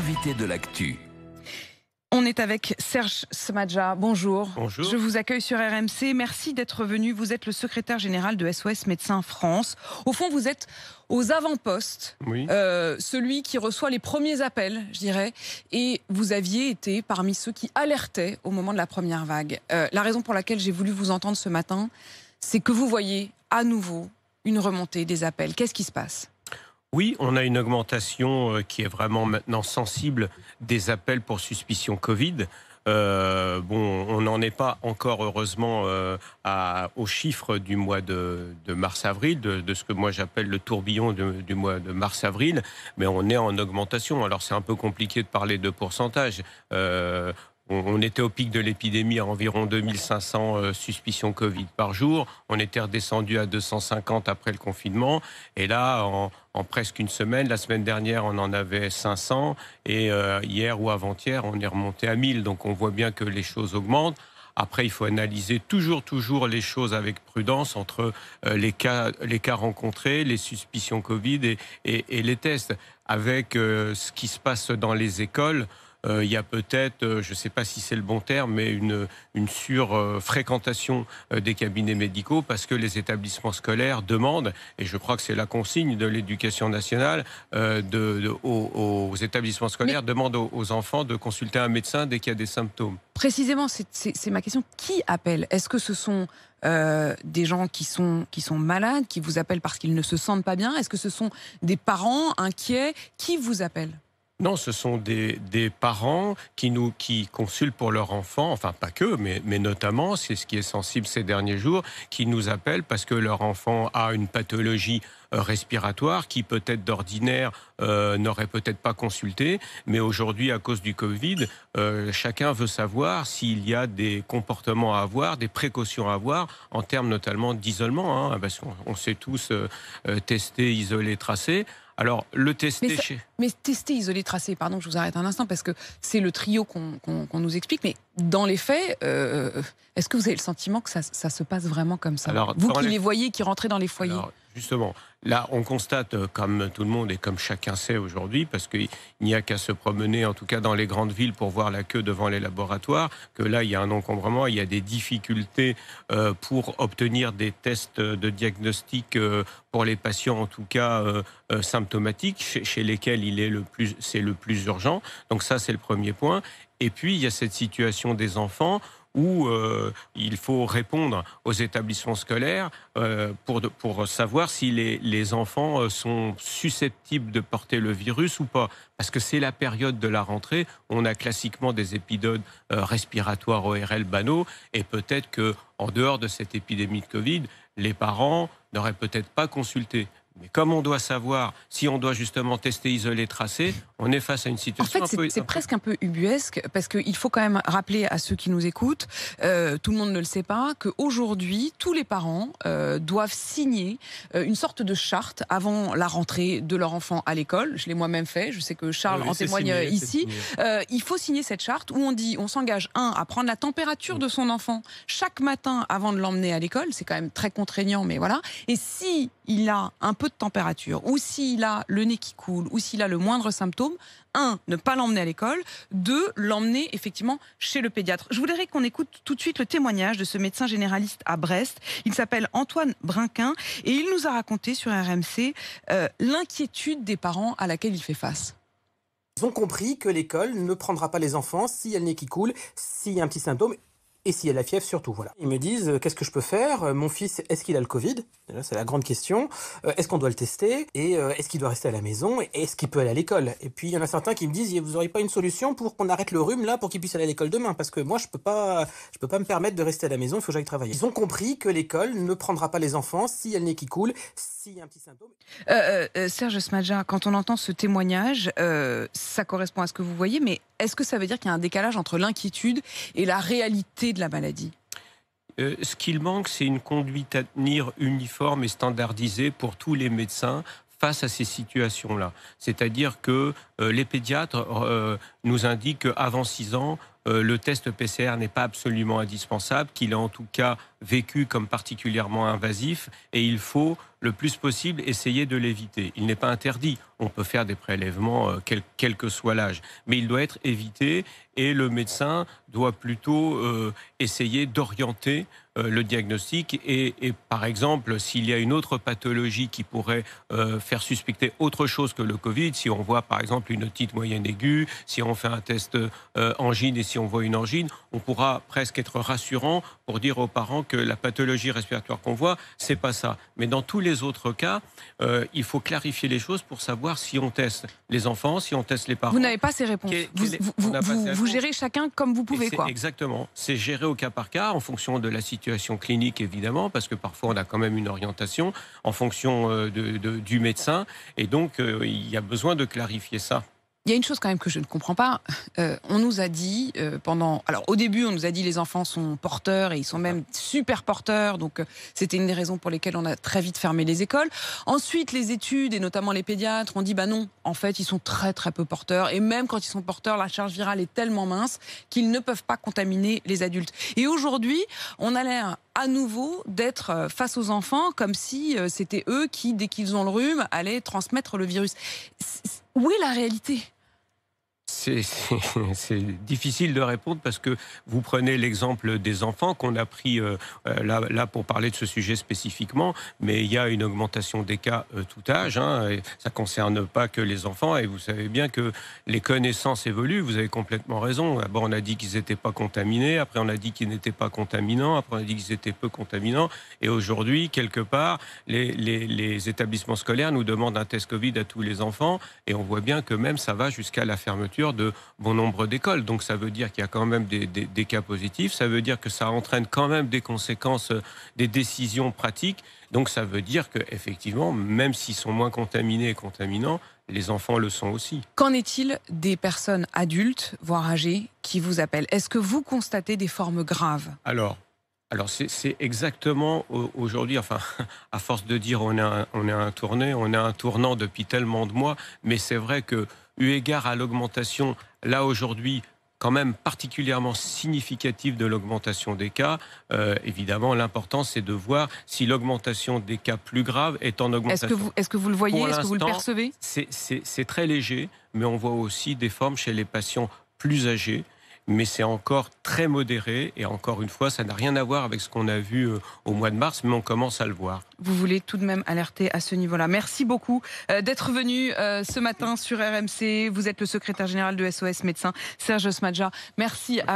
l'invité de l'actu. On est avec Serge Smadja. Bonjour. Bonjour. Je vous accueille sur RMC. Merci d'être venu. Vous êtes le secrétaire général de SOS Médecins France. Au fond, vous êtes aux avant-postes, Oui. celui qui reçoit les premiers appels, je dirais. Et vous aviez été parmi ceux qui alertaient au moment de la première vague. La raison pour laquelle j'ai voulu vous entendre ce matin, c'est que vous voyez à nouveau une remontée des appels. Qu'est-ce qui se passe ? Oui, on a une augmentation qui est vraiment maintenant sensible des appels pour suspicion Covid. On n'en est pas encore heureusement aux chiffres du mois de mars-avril, de ce que moi j'appelle le tourbillon du mois de mars-avril, mais on est en augmentation. Alors c'est un peu compliqué de parler de pourcentage. On était au pic de l'épidémie à environ 2500 suspicions Covid par jour. On était redescendu à 250 après le confinement. Et là, en presque une semaine, la semaine dernière, on en avait 500. Et hier ou avant-hier, on est remonté à 1000. Donc on voit bien que les choses augmentent. Après, il faut analyser toujours les choses avec prudence entre les cas rencontrés, les suspicions Covid et les tests. Avec ce qui se passe dans les écoles, il y a peut-être, je ne sais pas si c'est le bon terme, mais une surfréquentation des cabinets médicaux parce que les établissements scolaires demandent, et je crois que c'est la consigne de l'Éducation nationale, aux établissements scolaires, demandent aux enfants de consulter un médecin dès qu'il y a des symptômes. Précisément, c'est ma question. Qui appelle ? Est-ce que ce sont des gens qui sont malades, qui vous appellent parce qu'ils ne se sentent pas bien ? Est-ce que ce sont des parents inquiets ? Qui vous appelle ? Non, ce sont des parents qui consultent pour leur enfant, enfin pas que, mais notamment, c'est ce qui est sensible ces derniers jours, qui nous appellent parce que leur enfant a une pathologie respiratoire qui peut-être d'ordinaire n'aurait peut-être pas consulté, mais aujourd'hui à cause du Covid, chacun veut savoir s'il y a des comportements à avoir, des précautions à avoir en termes notamment d'isolement, parce qu'on sait tous tester, isoler, tracer. Alors, le tester mais tester, isoler, tracer, pardon, je vous arrête un instant, parce que c'est le trio qu'on nous explique, mais dans les faits, est-ce que vous avez le sentiment que ça se passe vraiment comme ça ? Alors, vous qui les voyez, qui rentrez dans les foyers. Alors, justement, là, on constate, comme tout le monde et comme chacun sait aujourd'hui, parce qu'il n'y a qu'à se promener, en tout cas dans les grandes villes, pour voir la queue devant les laboratoires, que là, il y a un encombrement, il y a des difficultés pour obtenir des tests de diagnostic pour les patients, en tout cas symptomatiques, chez lesquels c'est le plus urgent. Donc ça, c'est le premier point. Et puis, il y a cette situation des enfants où il faut répondre aux établissements scolaires pour savoir si les enfants sont susceptibles de porter le virus ou pas. Parce que c'est la période de la rentrée, on a classiquement des épisodes respiratoires ORL banaux, et peut-être qu'en dehors de cette épidémie de Covid, les parents n'auraient peut-être pas consulté. Mais comme on doit savoir si on doit justement tester, isoler, tracer, on est face à une situation c'est presque un peu ubuesque, parce qu'il faut quand même rappeler à ceux qui nous écoutent, tout le monde ne le sait pas, qu'aujourd'hui, tous les parents doivent signer une sorte de charte avant la rentrée de leur enfant à l'école. Je l'ai moi-même fait, je sais que Charles en témoigne ici. Il faut signer cette charte où on s'engage, à prendre la température de son enfant chaque matin avant de l'emmener à l'école. C'est quand même très contraignant, mais voilà. Et si il a un peu de température, ou s'il a le nez qui coule, ou s'il a le moindre symptôme, ne pas l'emmener à l'école, 2, l'emmener effectivement chez le pédiatre. Je voudrais qu'on écoute tout de suite le témoignage de ce médecin généraliste à Brest. Il s'appelle Antoine Brinquin et il nous a raconté sur RMC l'inquiétude des parents à laquelle il fait face. Ils ont compris que l'école ne prendra pas les enfants s'il y a le nez qui coule, s'il y a un petit symptôme. Et s'il y a la fièvre surtout, voilà. Ils me disent, qu'est-ce que je peux faire ? Mon fils, est-ce qu'il a le Covid ? Là, c'est la grande question. Est-ce qu'on doit le tester ? Et est-ce qu'il doit rester à la maison ? Et est-ce qu'il peut aller à l'école ? Et puis, il y en a certains qui me disent, vous n'aurez pas une solution pour qu'on arrête le rhume, là, pour qu'il puisse aller à l'école demain ? Parce que moi, je peux pas me permettre de rester à la maison, il faut que j'aille travailler. Ils ont compris que l'école ne prendra pas les enfants s'il y a le nez qui coule, s'il y a un petit symptôme. Serge Smadja, quand on entend ce témoignage, ça correspond à ce que vous voyez, mais est-ce que ça veut dire qu'il y a un décalage entre l'inquiétude et la réalité de la maladie ? Ce qu'il manque, c'est une conduite à tenir uniforme et standardisée pour tous les médecins face à ces situations-là. C'est-à-dire que les pédiatres nous indiquent qu'avant 6 ans, le test PCR n'est pas absolument indispensable, qu'il est en tout cas vécu comme particulièrement invasif et il faut le plus possible essayer de l'éviter. Il n'est pas interdit, on peut faire des prélèvements quel que soit l'âge, mais il doit être évité et le médecin doit plutôt essayer d'orienter le diagnostic et par exemple, s'il y a une autre pathologie qui pourrait faire suspecter autre chose que le Covid, si on voit par exemple une otite moyenne aiguë, si on fait un test angine et si on voit une angine, on pourra presque être rassurant pour dire aux parents que la pathologie respiratoire qu'on voit, c'est pas ça. Mais dans tous les autres cas, il faut clarifier les choses pour savoir si on teste les enfants, si on teste les parents. Vous n'avez pas ces réponses. Vous gérez chacun comme vous pouvez, quoi. Exactement. C'est géré au cas par cas, en fonction de la situation clinique, évidemment, parce que parfois on a quand même une orientation en fonction du médecin. Et donc, il y a besoin de clarifier ça. Il y a une chose quand même que je ne comprends pas. On nous a dit Alors au début, on nous a dit les enfants sont porteurs et ils sont même super porteurs. Donc c'était une des raisons pour lesquelles on a très vite fermé les écoles. Ensuite, les études et notamment les pédiatres ont dit bah non, en fait, ils sont très très peu porteurs. Et même quand ils sont porteurs, la charge virale est tellement mince qu'ils ne peuvent pas contaminer les adultes. Et aujourd'hui, on a l'air à nouveau d'être face aux enfants comme si c'était eux qui, dès qu'ils ont le rhume, allaient transmettre le virus. Où est la réalité ? C'est difficile de répondre parce que vous prenez l'exemple des enfants qu'on a pris là pour parler de ce sujet spécifiquement, mais il y a une augmentation des cas tout âge. Et ça ne concerne pas que les enfants et vous savez bien que les connaissances évoluent. Vous avez complètement raison. D'abord, on a dit qu'ils n'étaient pas contaminés. Après, on a dit qu'ils n'étaient pas contaminants. Après, on a dit qu'ils étaient peu contaminants. Et aujourd'hui, quelque part, les établissements scolaires nous demandent un test Covid à tous les enfants et on voit bien que même ça va jusqu'à la fermeture de bon nombre d'écoles. Donc ça veut dire qu'il y a quand même des cas positifs, ça veut dire que ça entraîne quand même des conséquences, des décisions pratiques. Donc ça veut dire qu'effectivement, même s'ils sont moins contaminés et contaminants, les enfants le sont aussi. Qu'en est-il des personnes adultes, voire âgées, qui vous appellent ? Est-ce que vous constatez des formes graves ? Alors c'est exactement aujourd'hui, enfin, à force de dire on est un tournant depuis tellement de mois, mais c'est vrai que eu égard à l'augmentation, là aujourd'hui, quand même particulièrement significative de l'augmentation des cas, évidemment, l'important c'est de voir si l'augmentation des cas plus graves est en augmentation. Est-ce que vous le voyez ? Est-ce que vous le percevez ? C'est très léger, mais on voit aussi des formes chez les patients plus âgés. Mais c'est encore très modéré et encore une fois, ça n'a rien à voir avec ce qu'on a vu au mois de mars, mais on commence à le voir. Vous voulez tout de même alerter à ce niveau-là. Merci beaucoup d'être venu ce matin sur RMC. Vous êtes le secrétaire général de SOS Médecins, Serge Smadja. Merci à